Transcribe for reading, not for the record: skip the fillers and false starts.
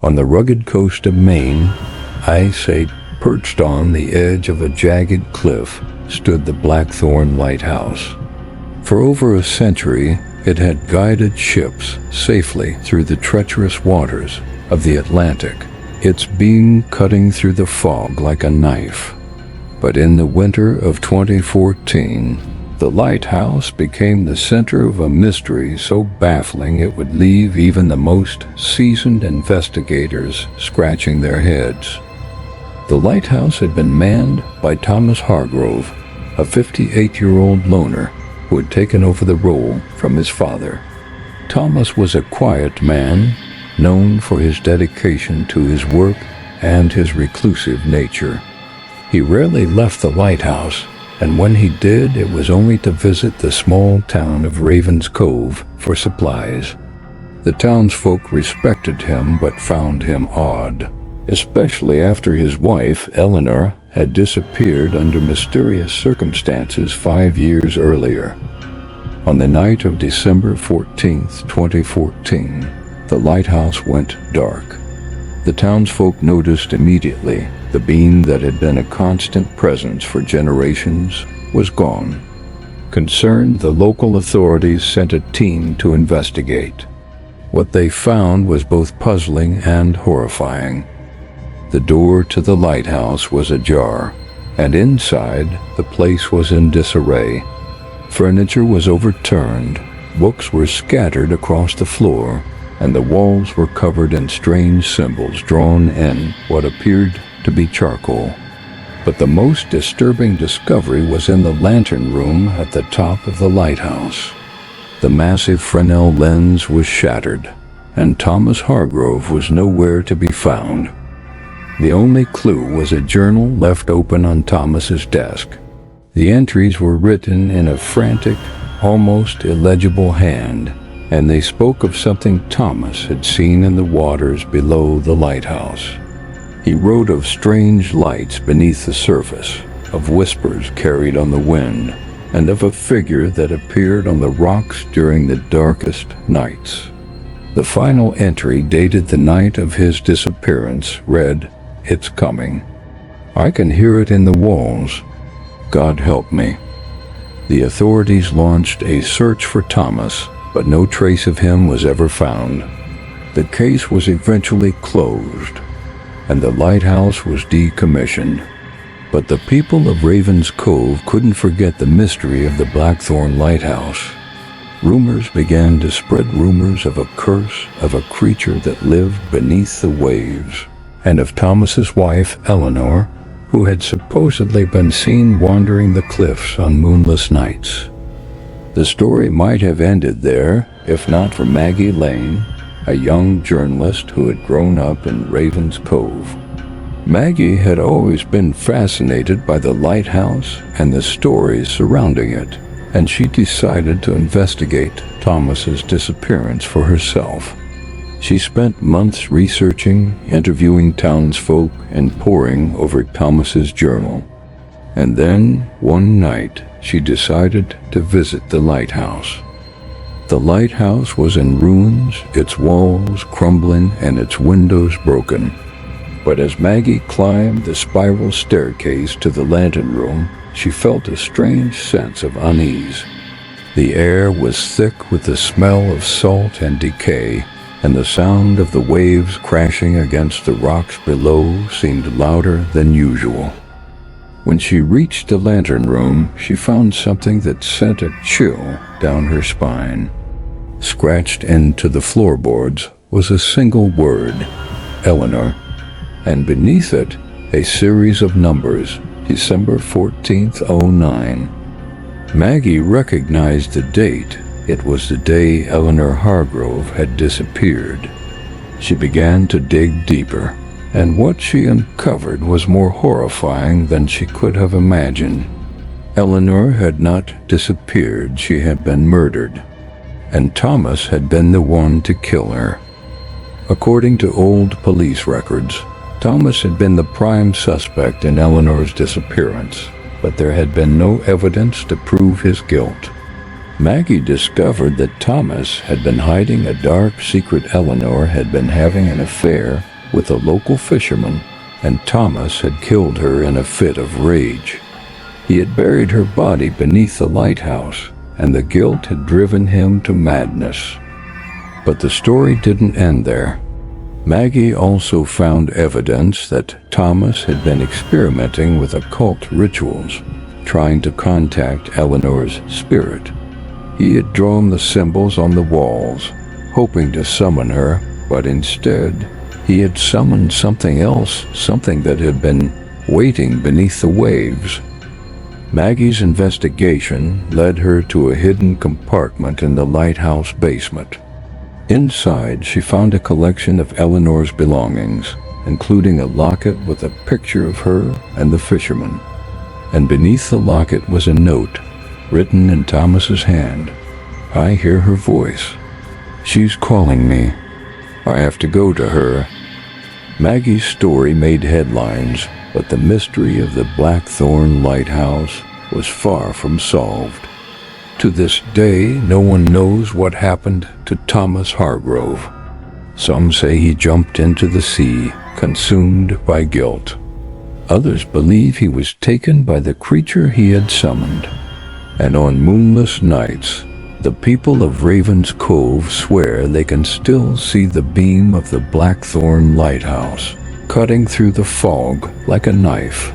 On the rugged coast of Maine, perched on the edge of a jagged cliff, stood the Blackthorn Lighthouse. For over a century, it had guided ships safely through the treacherous waters of the Atlantic, its beam cutting through the fog like a knife. But in the winter of 2014, the lighthouse became the center of a mystery so baffling it would leave even the most seasoned investigators scratching their heads. The lighthouse had been manned by Thomas Hargrove, a 58-year-old loner who had taken over the role from his father. Thomas was a quiet man, known for his dedication to his work and his reclusive nature. He rarely left the lighthouse, and when he did, it was only to visit the small town of Ravens Cove for supplies. The townsfolk respected him but found him odd, especially after his wife, Eleanor, had disappeared under mysterious circumstances 5 years earlier. On the night of December 14th, 2014, the lighthouse went dark. The townsfolk noticed immediately the beam that had been a constant presence for generations was gone. Concerned, the local authorities sent a team to investigate. What they found was both puzzling and horrifying. The door to the lighthouse was ajar, and inside, the place was in disarray. Furniture was overturned, books were scattered across the floor, and the walls were covered in strange symbols drawn in what appeared to be charcoal. But the most disturbing discovery was in the lantern room at the top of the lighthouse. The massive Fresnel lens was shattered, and Thomas Hargrove was nowhere to be found. The only clue was a journal left open on Thomas's desk. The entries were written in a frantic, almost illegible hand, and they spoke of something Thomas had seen in the waters below the lighthouse. He wrote of strange lights beneath the surface, of whispers carried on the wind, and of a figure that appeared on the rocks during the darkest nights. The final entry, dated the night of his disappearance, read, "It's coming. I can hear it in the walls. God help me." The authorities launched a search for Thomas, but no trace of him was ever found. The case was eventually closed, and the lighthouse was decommissioned. But the people of Ravens Cove couldn't forget the mystery of the Blackthorn Lighthouse. Rumors began to spread, rumors of a curse, of a creature that lived beneath the waves, and of Thomas's wife, Eleanor, who had supposedly been seen wandering the cliffs on moonless nights. The story might have ended there, if not for Maggie Lane, a young journalist who had grown up in Ravens Cove. Maggie had always been fascinated by the lighthouse and the stories surrounding it, and she decided to investigate Thomas's disappearance for herself. She spent months researching, interviewing townsfolk, and poring over Thomas's journal. And then, one night, she decided to visit the lighthouse. The lighthouse was in ruins, its walls crumbling and its windows broken. But as Maggie climbed the spiral staircase to the lantern room, she felt a strange sense of unease. The air was thick with the smell of salt and decay, and the sound of the waves crashing against the rocks below seemed louder than usual. When she reached the lantern room, she found something that sent a chill down her spine. Scratched into the floorboards was a single word, Eleanor, and beneath it, a series of numbers, December 14th, 09. Maggie recognized the date. It was the day Eleanor Hargrove had disappeared. She began to dig deeper, and what she uncovered was more horrifying than she could have imagined. Eleanor had not disappeared, she had been murdered, and Thomas had been the one to kill her. According to old police records, Thomas had been the prime suspect in Eleanor's disappearance, but there had been no evidence to prove his guilt. Maggie discovered that Thomas had been hiding a dark secret. Eleanor had been having an affair with a local fisherman, and Thomas had killed her in a fit of rage. He had buried her body beneath the lighthouse, and the guilt had driven him to madness. But the story didn't end there. Maggie also found evidence that Thomas had been experimenting with occult rituals, trying to contact Eleanor's spirit. He had drawn the symbols on the walls, hoping to summon her, but instead, he had summoned something else, something that had been waiting beneath the waves. Maggie's investigation led her to a hidden compartment in the lighthouse basement. Inside, she found a collection of Eleanor's belongings, including a locket with a picture of her and the fisherman. And beneath the locket was a note, written in Thomas's hand. "I hear her voice. She's calling me. I have to go to her." Maggie's story made headlines, but the mystery of the Blackthorn Lighthouse was far from solved. To this day, no one knows what happened to Thomas Hargrove. Some say he jumped into the sea, consumed by guilt. Others believe he was taken by the creature he had summoned. And on moonless nights, the people of Raven's Cove swear they can still see the beam of the Blackthorn Lighthouse, cutting through the fog like a knife.